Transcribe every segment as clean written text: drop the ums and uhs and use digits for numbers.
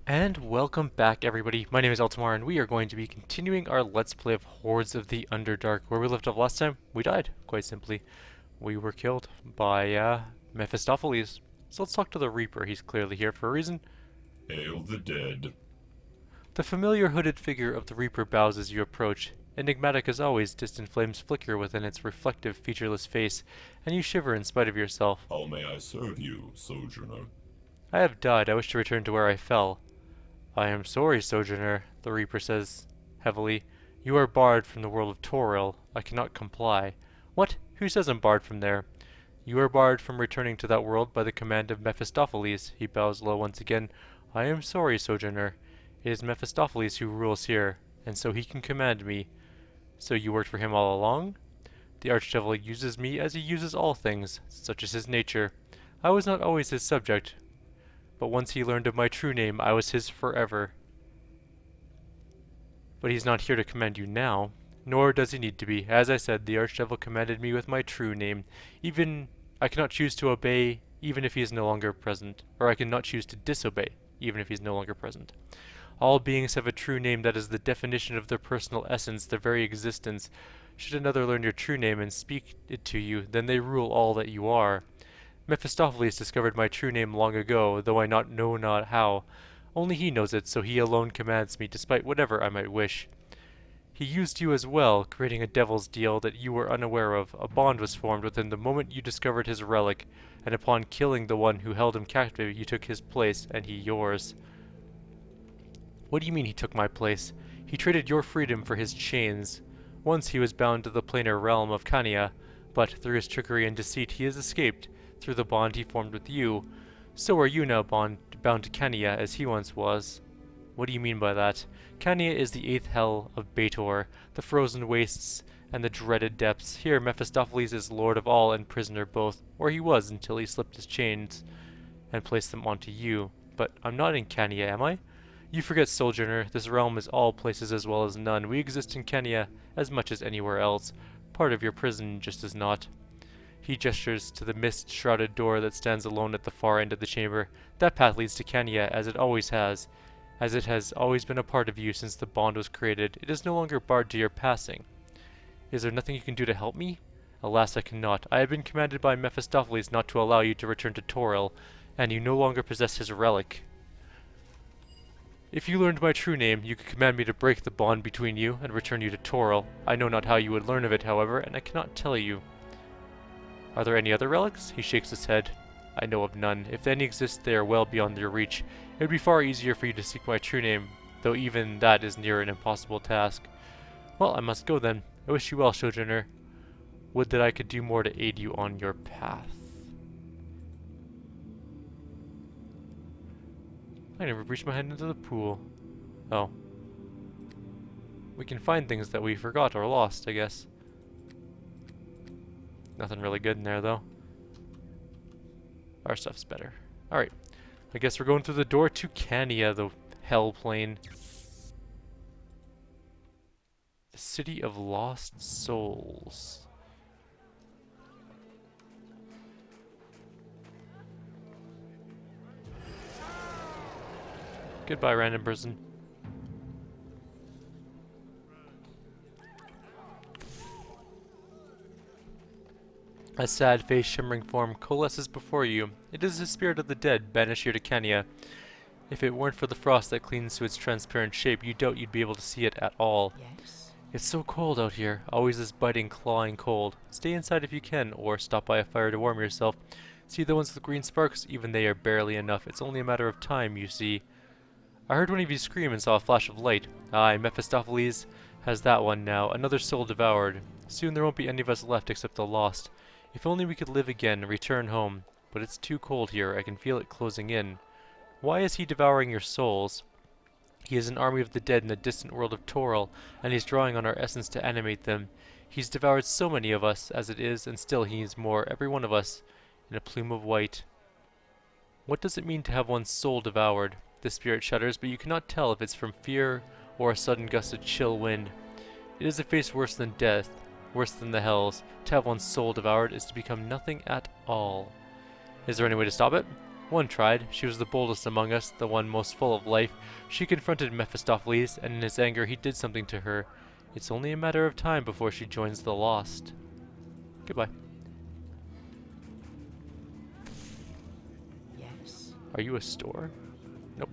And welcome back, everybody. My name is Eltimar, and we are going to be continuing our Let's Play of Hordes of the Underdark. Where we left off last time, we died, quite simply. We were killed by, Mephistopheles. So let's talk to the Reaper. He's clearly here for a reason. Hail the dead. The familiar hooded figure of the Reaper bows as you approach. Enigmatic as always, distant flames flicker within its reflective, featureless face, and you shiver in spite of yourself. How may I serve you, sojourner? I have died. I wish to return to where I fell. I am sorry, Sojourner, the Reaper says heavily. You are barred from the world of Toril. I cannot comply. What? Who says I'm barred from there? You are barred from returning to that world by the command of Mephistopheles. He bows low once again. I am sorry, Sojourner. It is Mephistopheles who rules here, and so he can command me. So you worked for him all along? The Archdevil uses me as he uses all things, such is his nature. I was not always his subject, but once he learned of my true name, I was his forever. But he's not here to command you now, nor does he need to be. As I said, the Archdevil commanded me with my true name. I cannot choose to obey, even if he is no longer present. Or I cannot choose to disobey, even if he is no longer present. All beings have a true name that is the definition of their personal essence, their very existence. Should another learn your true name and speak it to you, then they rule all that you are. Mephistopheles discovered my true name long ago, though I know not how. Only he knows it, so he alone commands me, despite whatever I might wish. He used you as well, creating a devil's deal that you were unaware of. A bond was formed within the moment you discovered his relic, and upon killing the one who held him captive, you took his place, and he yours. What do you mean he took my place? He traded your freedom for his chains. Once he was bound to the planar realm of Khania, but through his trickery and deceit he has escaped. Through the bond he formed with you. So are you now bound to Khania as he once was. What do you mean by that? Khania is the eighth hell of Baator, the frozen wastes and the dreaded depths. Here Mephistopheles is lord of all and prisoner both, or he was until he slipped his chains and placed them onto you. But I'm not in Khania, am I? You forget, Sojourner, this realm is all places as well as none. We exist in Khania as much as anywhere else. Part of your prison just is not. He gestures to the mist-shrouded door that stands alone at the far end of the chamber. That path leads to Khania, as it always has. As it has always been a part of you since the bond was created, it is no longer barred to your passing. Is there nothing you can do to help me? Alas, I cannot. I have been commanded by Mephistopheles not to allow you to return to Toril, and you no longer possess his relic. If you learned my true name, you could command me to break the bond between you and return you to Toril. I know not how you would learn of it, however, and I cannot tell you. Are there any other relics? He shakes his head. I know of none. If any exist, they are well beyond your reach. It would be far easier for you to seek my true name, though even that is near an impossible task. Well, I must go then. I wish you well, Sojourner. Would that I could do more to aid you on your path. I never reached my hand into the pool. Oh. We can find things that we forgot or lost, I guess. Nothing really good in there, though. Our stuff's better. Alright. I guess we're going through the door to Khania, the hell plane. The City of Lost Souls. Goodbye, random person. A sad-faced, shimmering form coalesces before you. It is the spirit of the dead, banished here to Khania. If it weren't for the frost that clings to its transparent shape, you doubt you'd be able to see it at all. Yes? It's so cold out here, always this biting, clawing cold. Stay inside if you can, or stop by a fire to warm yourself. See the ones with green sparks? Even they are barely enough. It's only a matter of time, you see. I heard one of you scream and saw a flash of light. Aye, Mephistopheles has that one now, another soul devoured. Soon there won't be any of us left except the lost. If only we could live again and return home. But it's too cold here. I can feel it closing in. Why is he devouring your souls? He is an army of the dead in the distant world of Toril, and he's drawing on our essence to animate them. He's devoured so many of us as it is, and still he needs more, every one of us, in a plume of white. What does it mean to have one's soul devoured? The spirit shudders, but you cannot tell if it's from fear or a sudden gust of chill wind. It is a face worse than death, worse than the hells. To have one's soul devoured is to become nothing at all. Is there any way to stop it? One tried. She was the boldest among us, the one most full of life. She confronted Mephistopheles, and in his anger he did something to her. It's only a matter of time before she joins the lost. Goodbye. Yes. Are you a store? Nope.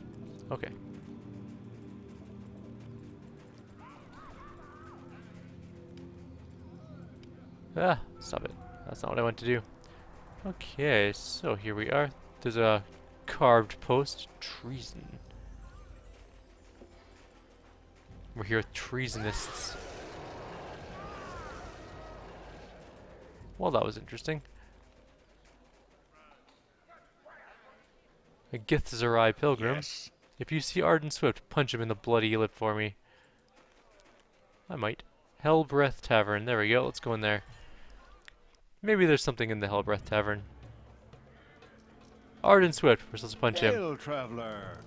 Okay. Ah, stop it. That's not what I went to do. Okay, so here we are. There's a carved post. Treason. We're here with treasonists. Well, that was interesting. A Githzerai pilgrim. Yes. If you see Arden Swift, punch him in the bloody lip for me. I might. Hellbreath Tavern. There we go. Let's go in there. Maybe there's something in the Hellbreath Tavern. Arden Swift. We're supposed to punch him. Hail, traveler.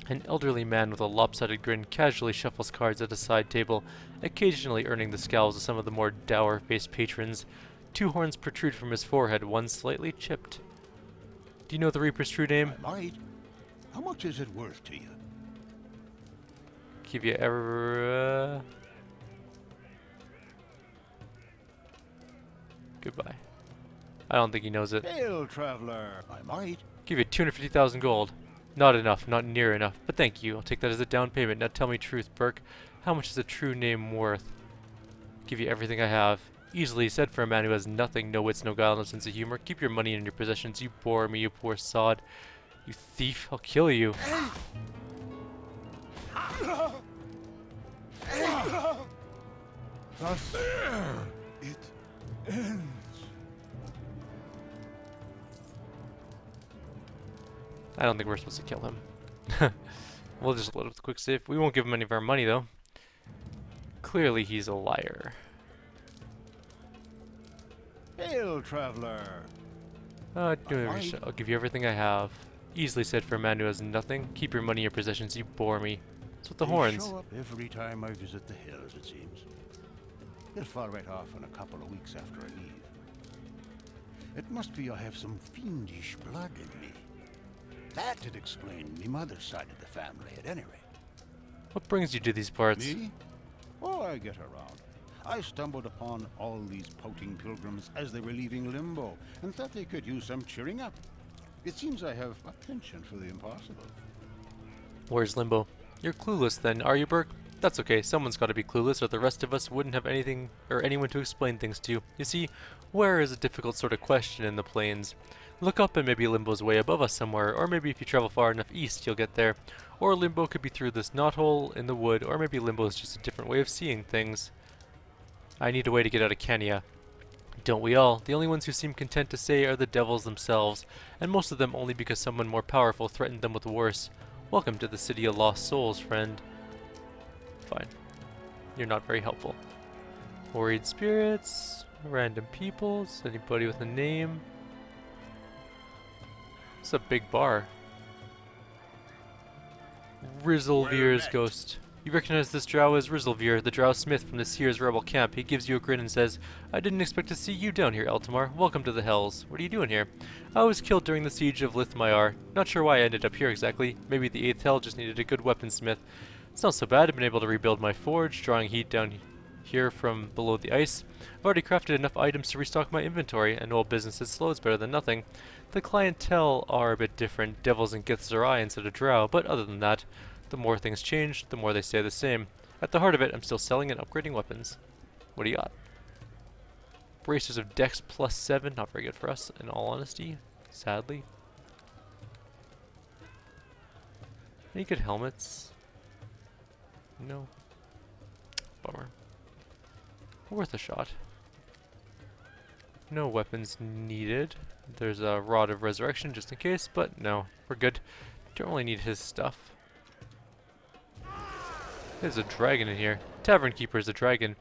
An elderly man with a lopsided grin casually shuffles cards at a side table, occasionally earning the scowls of some of the more dour-faced patrons. Two horns protrude from his forehead, one slightly chipped. Do you know the Reaper's true name? I might. How much is it worth to you? Give you ever. Goodbye. I don't think he knows it. Hail, traveler. I might. Give you 250,000 gold. Not enough, not near enough, but thank you. I'll take that as a down payment. Now tell me truth, Burke. How much is a true name worth? Give you everything I have. Easily said for a man who has nothing, no wits, no guile, no sense of humor. Keep your money and your possessions. You bore me, you poor sod. You thief, I'll kill you. Thus it ends. I don't think we're supposed to kill him. We'll just load up the quick save. We won't give him any of our money, though. Clearly he's a liar. Hail, traveler. I'll give you everything I have. Easily said for a man who has nothing. Keep your money and your possessions, you bore me. What's with the They horns? show up every time I visit the hills, it seems. They'll fall right off in a couple of weeks after I leave. It must be I have some fiendish blood in me. That'd explain me mother's side of the family, at any rate. What brings you to these parts? Me? Oh, I get around. I stumbled upon all these pouting pilgrims as they were leaving Limbo, and thought they could use some cheering up. It seems I have a penchant for the impossible. Where's Limbo? You're clueless then, are you, Burke? That's okay, someone's gotta be clueless or the rest of us wouldn't have anything or anyone to explain things to. You see, where is a difficult sort of question in the plains. Look up and maybe Limbo's way above us somewhere, or maybe if you travel far enough east you'll get there. Or Limbo could be through this knothole in the wood, or maybe Limbo is just a different way of seeing things. I need a way to get out of Kenya. Don't we all? The only ones who seem content to stay are the devils themselves, and most of them only because someone more powerful threatened them with worse. Welcome to the city of lost souls, friend. Fine. You're not very helpful. Worried spirits, random peoples, anybody with a name. It's a big bar. Rizzleveer's ghost. You recognize this drow as Rizzleveer, the drow smith from the Seer's rebel camp. He gives you a grin and says, I didn't expect to see you down here, Eltimar. Welcome to the Hells. What are you doing here? I was killed during the siege of Lithmyar. Not sure why I ended up here exactly. Maybe the 8th Hell just needed a good weaponsmith. It's not so bad. I've been able to rebuild my forge, drawing heat down here from below the ice. I've already crafted enough items to restock my inventory. I know a business is slow is better than nothing. The clientele are a bit different, devils and Githzerai instead of drow, but other than that, the more things change, the more they stay the same. At the heart of it, I'm still selling and upgrading weapons. What do you got? Bracers of Dex +7, not very good for us, in all honesty, sadly. Any good helmets? No. Bummer. Worth a shot. No weapons needed. There's a Rod of Resurrection just in case, but no, we're good. Don't really need his stuff. There's a dragon in here. Tavern Keeper is a dragon.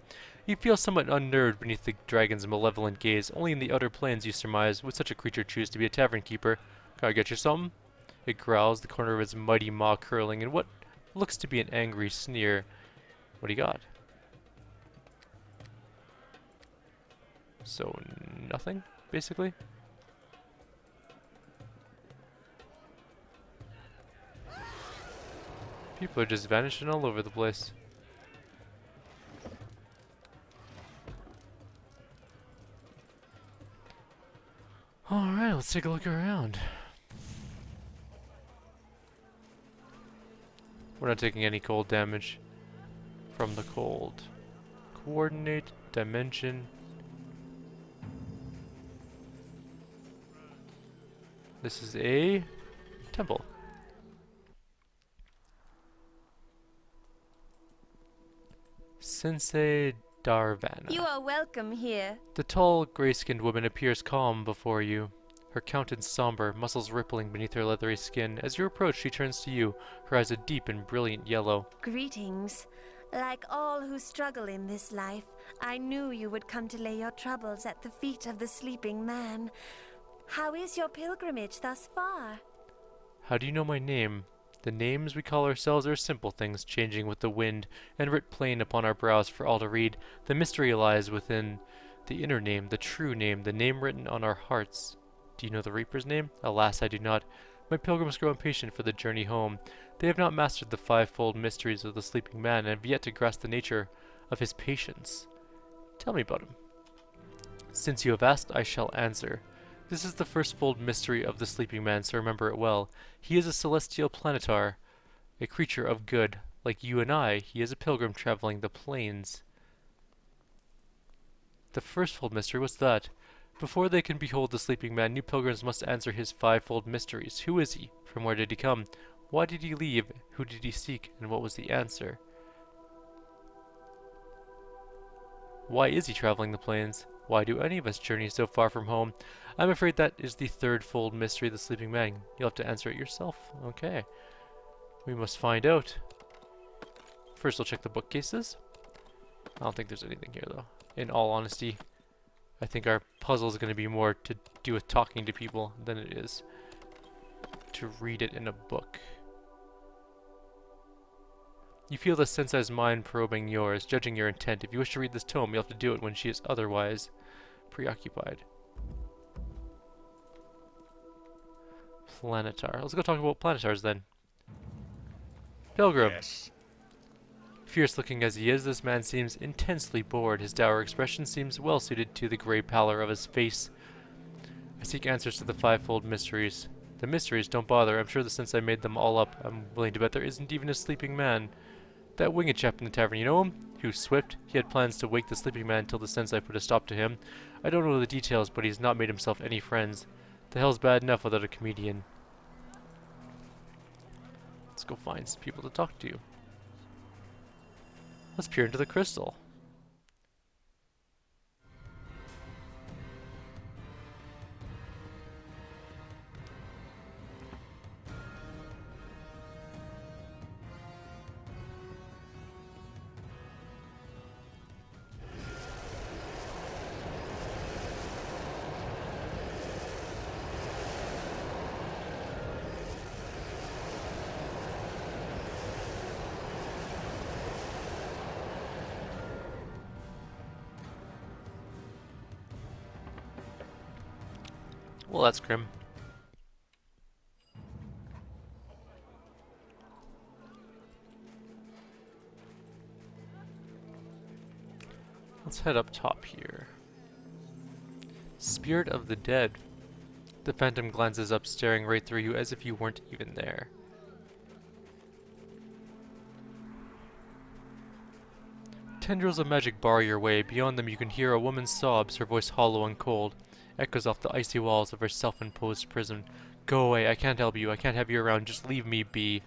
You feel somewhat unnerved beneath the dragon's malevolent gaze. Only in the outer planes, you surmise, would such a creature choose to be a tavern keeper. Can I get you something? It growls, the corner of its mighty maw curling in what looks to be an angry sneer. What do you got? So, nothing, basically? People are just vanishing all over the place. Alright, let's take a look around. We're not taking any cold damage from the cold. Coordinate, dimension. This is a temple. Sensei Darvana. You are welcome here. The tall, gray-skinned woman appears calm before you, her countenance somber, muscles rippling beneath her leathery skin. As you approach, she turns to you, her eyes a deep and brilliant yellow. Greetings. Like all who struggle in this life, I knew you would come to lay your troubles at the feet of the sleeping man. How is your pilgrimage thus far? How do you know my name? The names we call ourselves are simple things, changing with the wind, and writ plain upon our brows for all to read. The mystery lies within the inner name, the true name, the name written on our hearts. Do you know the Reaper's name? Alas, I do not. My pilgrims grow impatient for the journey home. They have not mastered the fivefold mysteries of the sleeping man, and have yet to grasp the nature of his patience. Tell me about him. Since you have asked, I shall answer. This is the first-fold mystery of the sleeping man, so remember it well. He is a celestial planetar, a creature of good. Like you and I, he is a pilgrim traveling the plains. The first-fold mystery, what's that? Before they can behold the sleeping man, new pilgrims must answer his fivefold mysteries. Who is he? From where did he come? Why did he leave? Who did he seek? And what was the answer? Why is he traveling the plains? Why do any of us journey so far from home? I'm afraid that is the third-fold mystery of the sleeping man. You'll have to answer it yourself. Okay. We must find out. First, we'll check the bookcases. I don't think there's anything here, though. In all honesty, I think our puzzle is going to be more to do with talking to people than it is to read it in a book. You feel the sensei's mind probing yours, judging your intent. If you wish to read this tome, you'll have to do it when she is otherwise preoccupied. Planetar. Let's go talk about planetars then. Pilgrim. Yes. Fierce looking as he is, this man seems intensely bored. His dour expression seems well suited to the grey pallor of his face. I seek answers to the fivefold mysteries. The mysteries? Don't bother. I'm sure the sensei made them all up. I'm willing to bet there isn't even a sleeping man. That winged chap in the tavern, you know him? He was swift. He had plans to wake the sleeping man until the sensei put a stop to him. I don't know the details, but he's not made himself any friends. The hell's bad enough without a comedian. Let's go find some people to talk to. Let's peer into the crystal. Well, that's grim. Let's head up top here. Spirit of the dead. The phantom glances up, staring right through you as if you weren't even there. Tendrils of magic bar your way. Beyond them you can hear a woman's sobs, her voice hollow and cold. Echoes off the icy walls of her self-imposed prison. Go away, I can't help you, I can't have you around, just leave me be.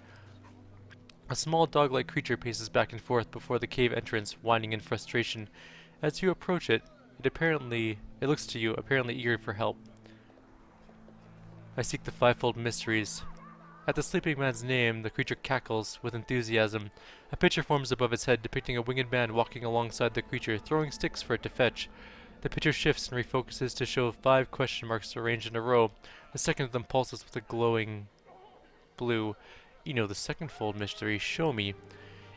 A small dog-like creature paces back and forth before the cave entrance, whining in frustration. As you approach it, it looks to you, apparently eager for help. I seek the fivefold mysteries. At the sleeping man's name, the creature cackles with enthusiasm. A picture forms above its head depicting a winged man walking alongside the creature, throwing sticks for it to fetch. The picture shifts and refocuses to show 5 question marks arranged in a row. The second of them pulses with a glowing blue. You know the second fold mystery. Show me.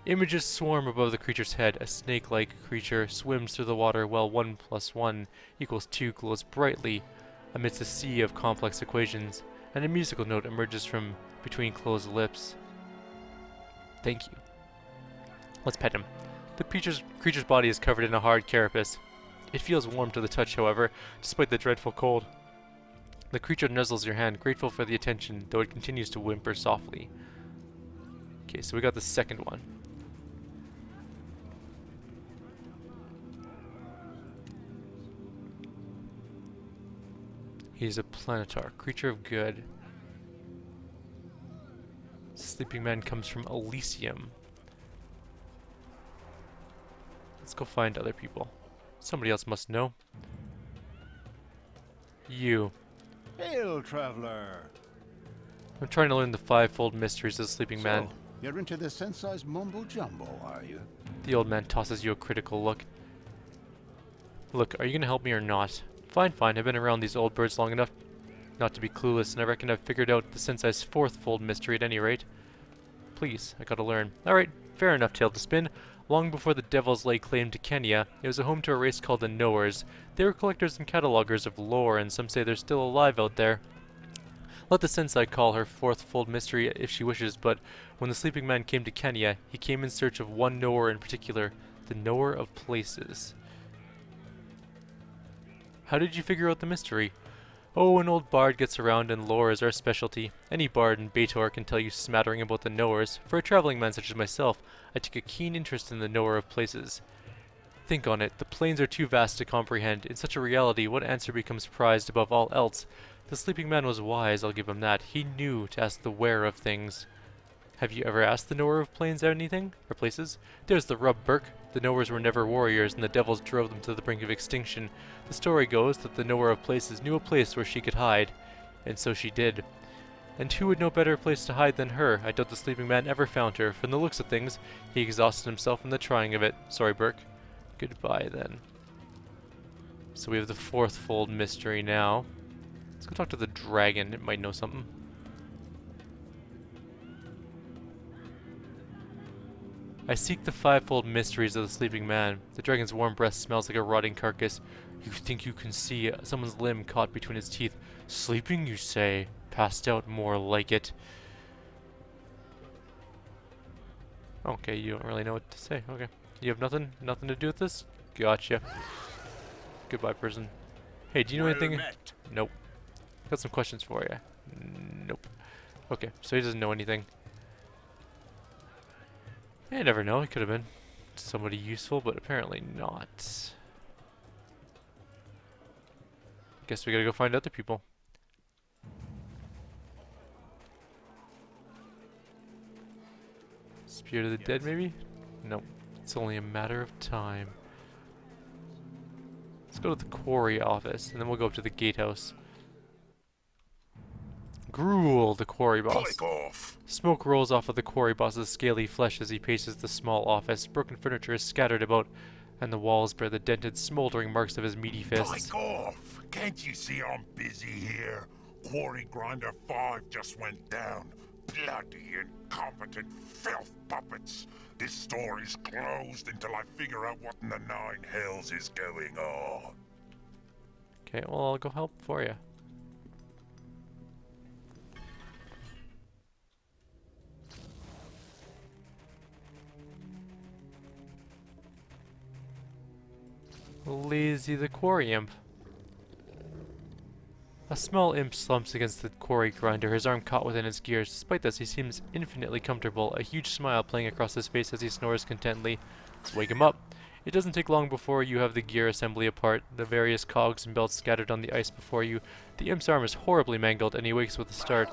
Images swarm above the creature's head. A snake-like creature swims through the water while 1 + 1 = 2 glows brightly amidst a sea of complex equations, and a musical note emerges from between closed lips. Thank you. Let's pet him. The creature's body is covered in a hard carapace. It feels warm to the touch, however, despite the dreadful cold. The creature nuzzles your hand, grateful for the attention, though it continues to whimper softly. Okay, so we got the second one. He's a planetar, creature of good. Sleeping man comes from Elysium. Let's go find other people. Somebody else must know. You. Hail, traveler. I'm trying to learn the fivefold mysteries of the sleeping man. So, you're into the sensei's mumbo-jumbo, are you? The old man tosses you a critical look. Look, are you gonna help me or not? Fine, fine. I've been around these old birds long enough not to be clueless, and I reckon I've figured out the sensei's fourth-fold mystery at any rate. Please, I gotta learn. Alright, fair enough, tale to spin. Long before the Devils laid claim to Kenya, it was a home to a race called the Knowers. They were collectors and catalogers of lore, and some say they're still alive out there. Let the sensei call her fourth-fold mystery if she wishes, but when the sleeping man came to Kenya, he came in search of one knower in particular, the knower of places. How did you figure out the mystery? Oh, an old bard gets around, and lore is our specialty. Any bard in Baator can tell you smattering about the knowers. For a traveling man such as myself, I take a keen interest in the knower of places. Think on it, the plains are too vast to comprehend. In such a reality, what answer becomes prized above all else? The sleeping man was wise, I'll give him that. He knew to ask the where of things. Have you ever asked the knower of plains anything? Or places? There's the rub, Burke. The knowers were never warriors, and the devils drove them to the brink of extinction. The story goes that the knower of places knew a place where she could hide. And so she did. And who would know better place to hide than her? I doubt the sleeping man ever found her. From the looks of things, he exhausted himself in the trying of it. Sorry, Burke. Goodbye, then. So we have the fourth-fold mystery now. Let's go talk to the dragon. It might know something. I seek the fivefold mysteries of the sleeping man. The dragon's warm breath smells like a rotting carcass. You think you can see someone's limb caught between his teeth. Sleeping, you say? Passed out, more like it. Okay, you don't really know what to say. Okay. You have nothing to do with this? Gotcha. Goodbye, person. Hey, do you know anything? Nope. Got some questions for you. Nope. Okay, so he doesn't know anything. You never know, he could have been somebody useful, but apparently not. Guess we gotta go find other people. Spirit of the dead, maybe? Nope. It's only a matter of time. Let's go to the quarry office, and then we'll go up to the gatehouse. Gruel, the quarry boss. Click off. Smoke rolls off of the quarry boss's scaly flesh as he paces the small office. Broken furniture is scattered about, and the walls bear the dented, smoldering marks of his meaty fists. Click off. Can't you see I'm busy here? Quarry Grinder 5 just went down. Bloody incompetent filth puppets. This story's closed until I figure out what in the nine hells is going on. Okay, well, I'll go help for you. Lazy the quarry imp. A small imp slumps against the quarry grinder, his arm caught within its gears. Despite this, he seems infinitely comfortable, a huge smile playing across his face as he snores contentedly. Let's wake him up. It doesn't take long before you have the gear assembly apart, the various cogs and belts scattered on the ice before you. The imp's arm is horribly mangled, and he wakes with a start.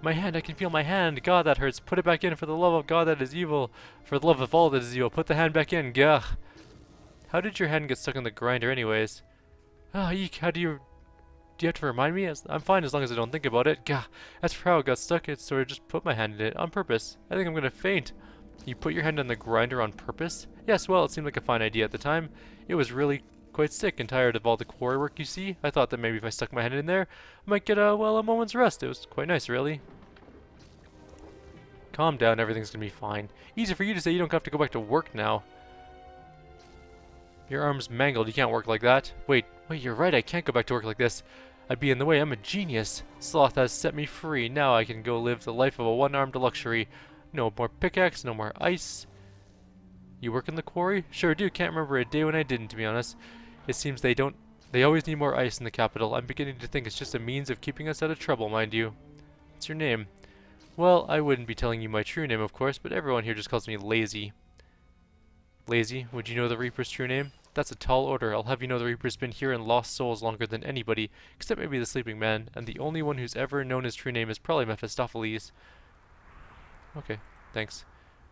My hand, I can feel my hand. God, that hurts. Put it back in for the love of God that is evil. For the love of all that is evil, put the hand back in. Gah. How did your hand get stuck in the grinder anyways? Ah, eek, how do you have to remind me? I'm fine as long as I don't think about it. Gah, as for how it got stuck, it sort of just put my hand in it on purpose. I think I'm gonna faint. You put your hand on the grinder on purpose? Yes, well, it seemed like a fine idea at the time. It was really quite sick and tired of all the quarry work, you see. I thought that maybe if I stuck my hand in there, I might get a moment's rest. It was quite nice, really. Calm down, everything's gonna be fine. Easy for you to say, you don't have to go back to work now. Your arm's mangled, you can't work like that. Wait, you're right, I can't go back to work like this. I'd be in the way. I'm a genius. Sloth has set me free. Now I can go live the life of a one-armed luxury. No more pickaxe, no more ice. You work in the quarry? Sure do. Can't remember a day when I didn't, to be honest. It seems they always need more ice in the capital. I'm beginning to think it's just a means of keeping us out of trouble, mind you. What's your name? Well, I wouldn't be telling you my true name, of course, but everyone here just calls me Lazy. Lazy, would you know the Reaper's true name? That's a tall order. I'll have you know the Reaper's been here in Lost Souls longer than anybody, except maybe the Sleeping Man, and the only one who's ever known his true name is probably Mephistopheles. Okay, thanks.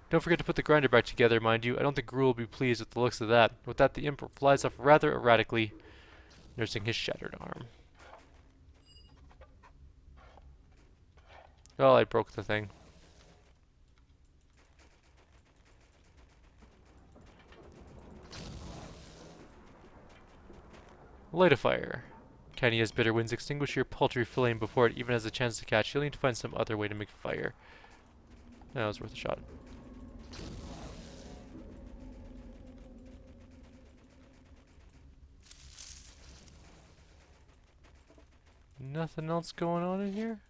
Don't forget to put the grinder back together, mind you. I don't think Gru will be pleased with the looks of that. With that, the imp flies off rather erratically, nursing his shattered arm. Oh, I broke the thing. Light a fire. Can as bitter winds extinguish your paltry flame before it even has a chance to catch? You'll need to find some other way to make fire. That was worth a shot. Nothing else going on in here?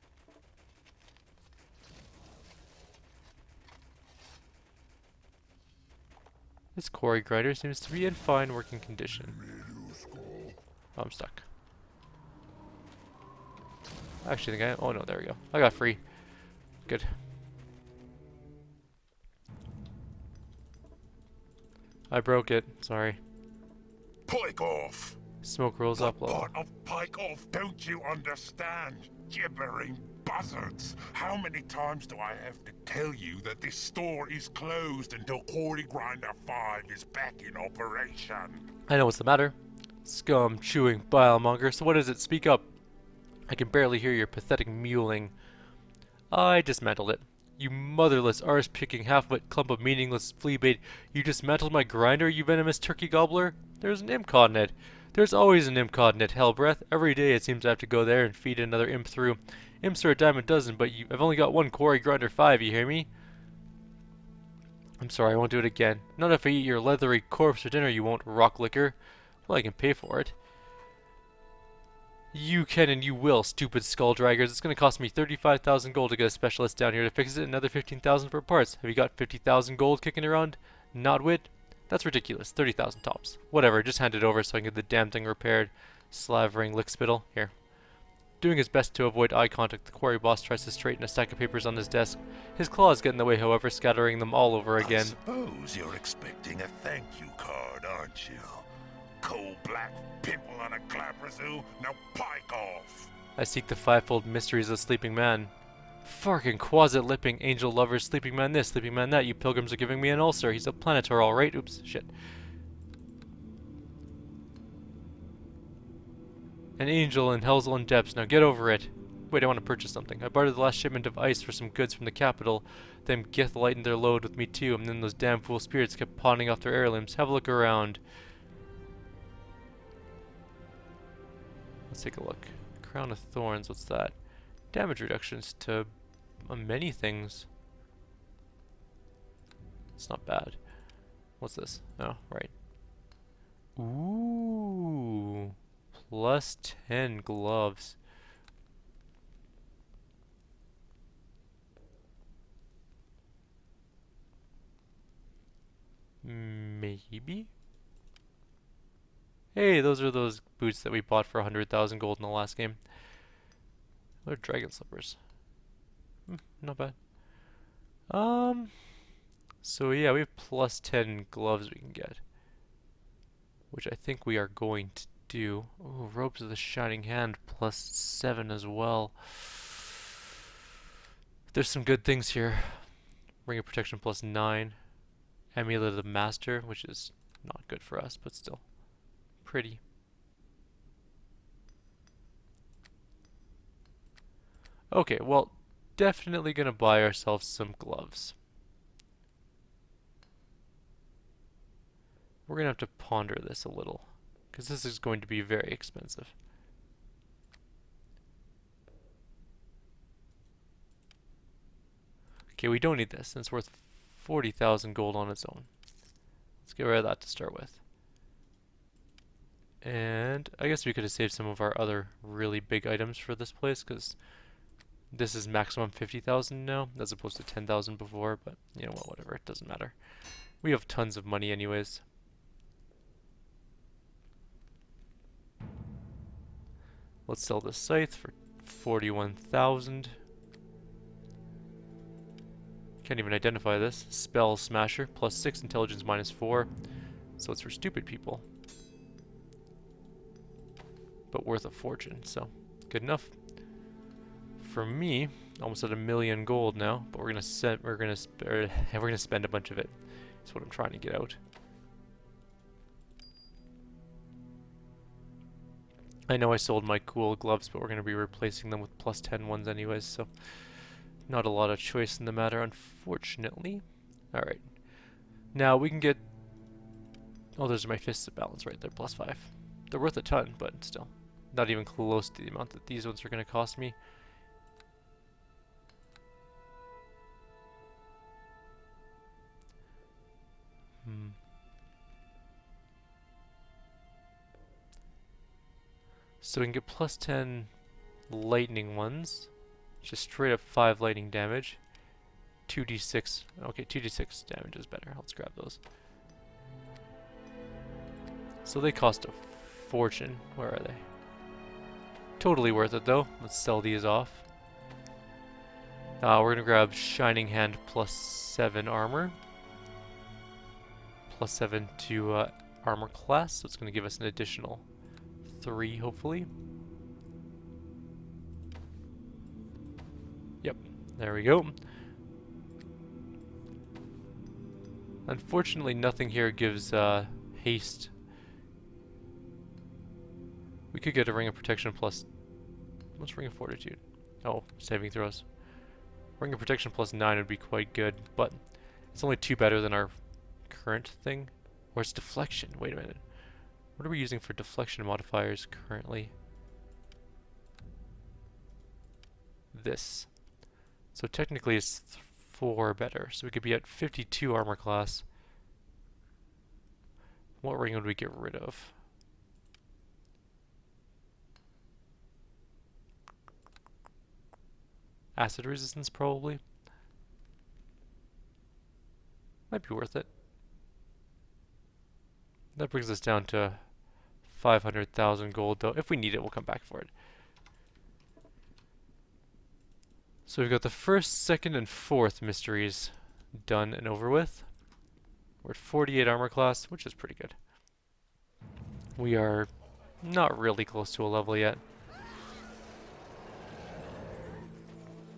This quarry grinder seems to be in fine working condition. Oh, I'm stuck. I actually think oh no, there we go. I got free. Good. I broke it. Sorry. Pike off! Smoke rolls up low. What part of pike off don't you understand? Gibbering buzzards! How many times do I have to tell you that this store is closed until Quarry Grinder 5 is back in operation? I know what's the matter. Scum, chewing, bilemonger. So what is it? Speak up. I can barely hear your pathetic mewling. I dismantled it. You motherless, arse-picking, half-wit clump of meaningless flea bait. You dismantled my grinder, you venomous turkey gobbler? There's an imp caught in it. There's always an imp caught in it, Hellbreath. Every day it seems I have to go there and feed another imp through. Imps are a dime a dozen, but I've only got one Quarry Grinder 5, you hear me? I'm sorry, I won't do it again. Not if I eat your leathery corpse for dinner, you won't, rock licker. Well, I can pay for it. You can and you will, stupid skull draggers. It's going to cost me 35,000 gold to get a specialist down here to fix it, and another 15,000 for parts. Have you got 50,000 gold kicking around? Not wit? That's ridiculous. 30,000 tops. Whatever, just hand it over so I can get the damn thing repaired. Slavering lickspittle. Here. Doing his best to avoid eye contact, the quarry boss tries to straighten a stack of papers on his desk. His claws get in the way, however, scattering them all over again. I suppose you're expecting a thank you card, aren't you? Coal black pimple on a claprazoo, now pike off! I seek the fivefold mysteries of the sleeping man. Farkin' quasit-lipping angel lovers, sleeping man this, sleeping man that. You pilgrims are giving me an ulcer. He's a planetar, alright. Oops, shit. An angel in hell's own depths. Now get over it. Wait, I want to purchase something. I bartered the last shipment of ice for some goods from the capital. Them Gith lightened their load with me too, and then those damn fool spirits kept pawning off their heirlooms. Have a look around. Let's take a look. Crown of Thorns, what's that? Damage reductions to many things. It's not bad. What's this? Oh, right. Ooh. Plus 10 gloves. Maybe? Hey, those are those boots that we bought for 100,000 gold in the last game. They're dragon slippers. Not bad. So yeah, we have plus 10 gloves we can get. Which I think we are going to do. Oh, Robes of the Shining Hand, plus 7 as well. There's some good things here. Ring of Protection, plus 9. Amulet of the Master, which is not good for us, but still pretty. Okay, well, definitely gonna buy ourselves some gloves. We're gonna have to ponder this a little, because this is going to be very expensive. Okay, we don't need this, and it's worth 40,000 gold on its own. Let's get rid of that to start with. And I guess we could have saved some of our other really big items for this place, because this is maximum 50,000 now, as opposed to 10,000 before, but you know what, whatever, it doesn't matter. We have tons of money anyways. Let's sell this scythe for 41,000. Can't even identify this. Spell Smasher, +6, intelligence -4. So it's for stupid people. But worth a fortune, so good enough. For me, almost at 1,000,000 gold now, but we're gonna spend a bunch of it. That's what I'm trying to get out. I know I sold my cool gloves, but we're gonna be replacing them with +10 ones anyways, so not a lot of choice in the matter, unfortunately. Alright. Now we can get... Oh, those are my fists of balance right there, +5. They're worth a ton, but still. Not even close to the amount that these ones are going to cost me. So we can get +10 lightning ones. Just straight up 5 lightning damage. 2d6. Okay, 2d6 damage is better. Let's grab those. So they cost a fortune. Where are they? Totally worth it though. Let's sell these off. We're gonna grab Shining Hand +7 armor. +7 to armor class, so it's gonna give us an additional 3 hopefully. Yep, there we go. Unfortunately nothing here gives haste. We could get a Ring of Protection plus... What's Ring of Fortitude? Oh, saving throws. Ring of Protection +9 would be quite good, but it's only 2 better than our current thing. Or it's Deflection. Wait a minute. What are we using for deflection modifiers currently? This. So technically it's 4 better. So we could be at 52 armor class. What ring would we get rid of? Acid resistance, probably. Might be worth it. That brings us down to 500,000 gold, though. If we need it, we'll come back for it. So we've got the first, second, and fourth mysteries done and over with. We're at 48 armor class, which is pretty good. We are not really close to a level yet.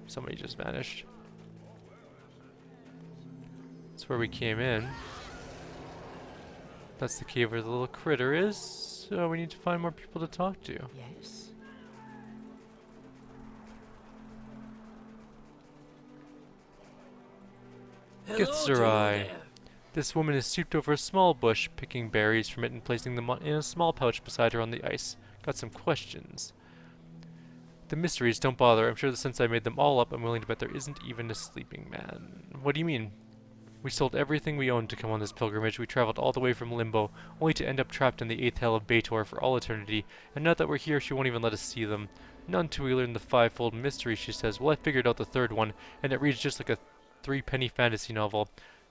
Somebody just vanished. That's where we came in. That's the cave where the little critter is. So we need to find more people to talk to. Yes. Githzerai. This woman is stooped over a small bush, picking berries from it and placing them in a small pouch beside her on the ice. Got some questions. The mysteries, don't bother. I'm sure that since I made them all up, I'm willing to bet there isn't even a sleeping man. What do you mean? We sold everything we owned to come on this pilgrimage. We traveled all the way from Limbo, only to end up trapped in the 8th hell of Baator for all eternity. And now that we're here, she won't even let us see them. None till we learn the 5-fold mystery, she says. Well, I figured out the 3rd one, and it reads just like a 3-penny fantasy novel.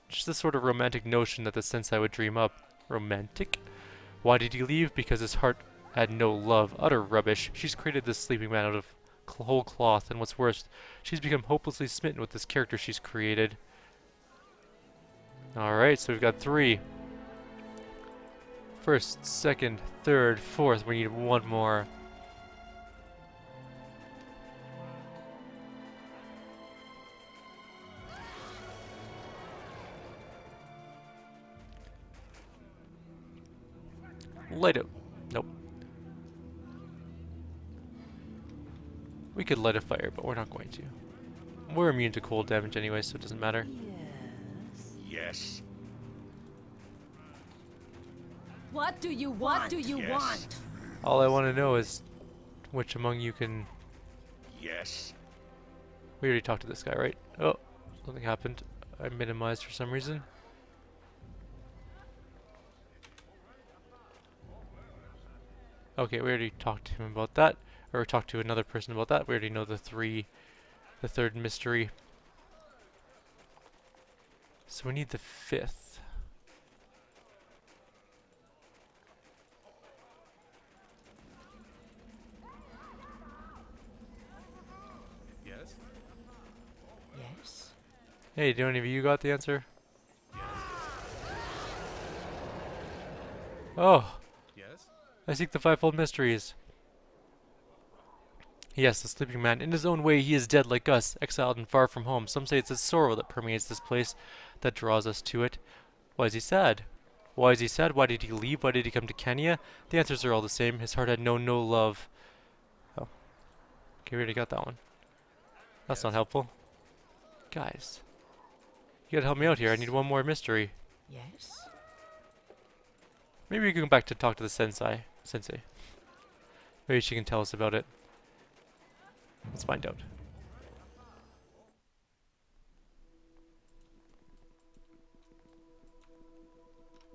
Just the sort of romantic notion that the sensei would dream up. Romantic? Why did he leave? Because his heart had no love. Utter rubbish. She's created this sleeping man out of whole cloth, and what's worse, she's become hopelessly smitten with this character she's created. Alright, so we've got 3. First, second, third, fourth. We need 1 more. Light it. Nope. We could light a fire, but we're not going to. We're immune to cold damage anyway, so it doesn't matter. Yes. What do you want? What do you Yes. want? All I want to know is which among you can... Yes. We already talked to this guy, right? Oh, something happened. I minimized for some reason. Okay, we already talked to him about that. Or talked to another person about that. We already know the third mystery. So we need the fifth. Yes? Yes? Hey, do any of you got the answer? Oh, Yes? I seek the fivefold mysteries. Yes, the sleeping man. In his own way, he is dead like us, exiled and far from home. Some say it's his sorrow that permeates this place, that draws us to it. Why is he sad? Why is he sad? Why did he leave? Why did he come to Kenya? The answers are all the same. His heart had known no love. Oh. Okay, we already got that one. That's not helpful. Guys. You gotta help me out here. I need one more mystery. Yes? Maybe we can go back to talk to the sensei. Maybe she can tell us about it. Let's find out.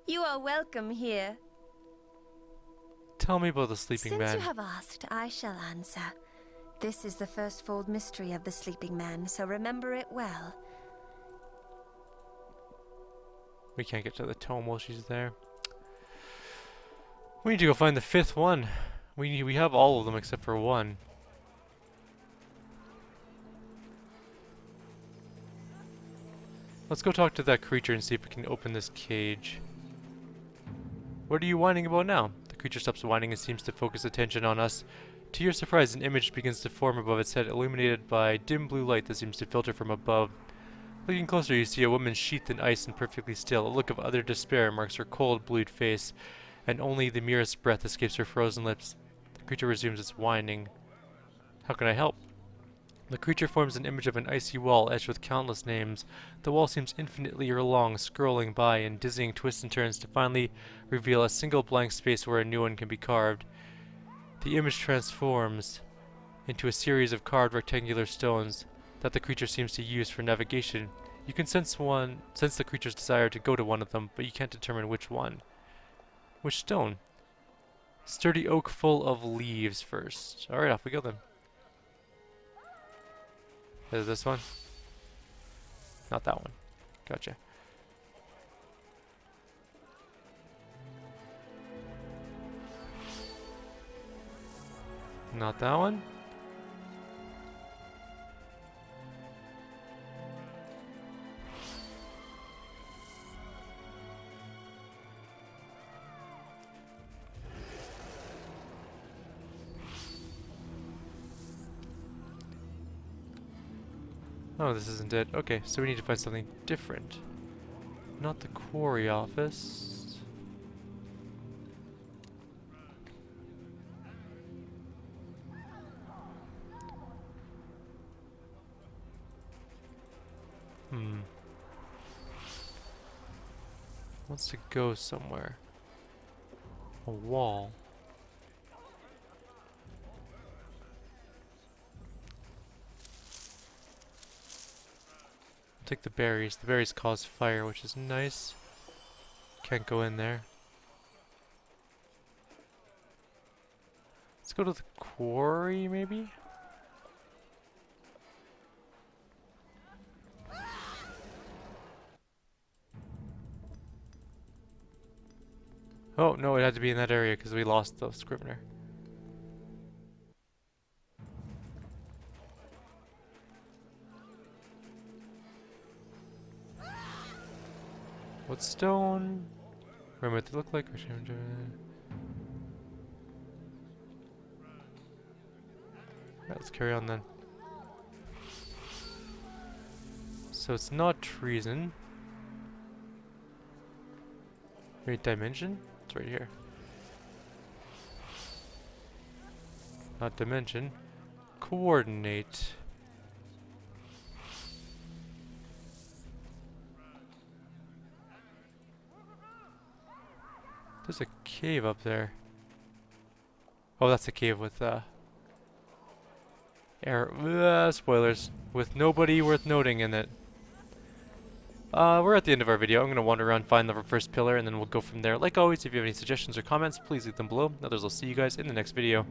You are welcome here. Tell me about the sleeping Since man. you have asked, I shall answer. This is the first fold mystery of the sleeping man, so remember it well. We can't get to the tome while she's there. We need to go find the fifth one. We have all of them except for one. Let's go talk to that creature and see if we can open this cage. What are you whining about now? The creature stops whining and seems to focus attention on us. To your surprise, an image begins to form above its head, illuminated by dim blue light that seems to filter from above. Looking closer, you see a woman sheathed in ice and perfectly still. A look of utter despair marks her cold, blued face, and only the merest breath escapes her frozen lips. The creature resumes its whining. How can I help? The creature forms an image of an icy wall etched with countless names. The wall seems infinitely long, scrolling by in dizzying twists and turns to finally reveal a single blank space where a new one can be carved. The image transforms into a series of carved rectangular stones that the creature seems to use for navigation. You can sense the creature's desire to go to one of them, but you can't determine which one. Which stone? Sturdy oak full of leaves first. Alright, off we go then. Is this one? Not that one. Gotcha. Not that one? Oh, this isn't it. Okay, so we need to find something different. Not the quarry office. Wants to go somewhere. A wall. Take the berries. The berries cause fire, which is nice. Can't go in there. Let's go to the quarry, maybe? Oh, no, it had to be in that area because we lost the Scrivener. What stone? Remember what they look like? Right, let's carry on then. So it's not treason. Right dimension? It's right here. Not dimension. Coordinate. There's a cave up there. Oh, that's a cave with spoilers. With nobody worth noting in it. we're at the end of our video. I'm going to wander around, find the first pillar, and then we'll go from there. Like always, if you have any suggestions or comments, please leave them below. Others, I'll see you guys in the next video.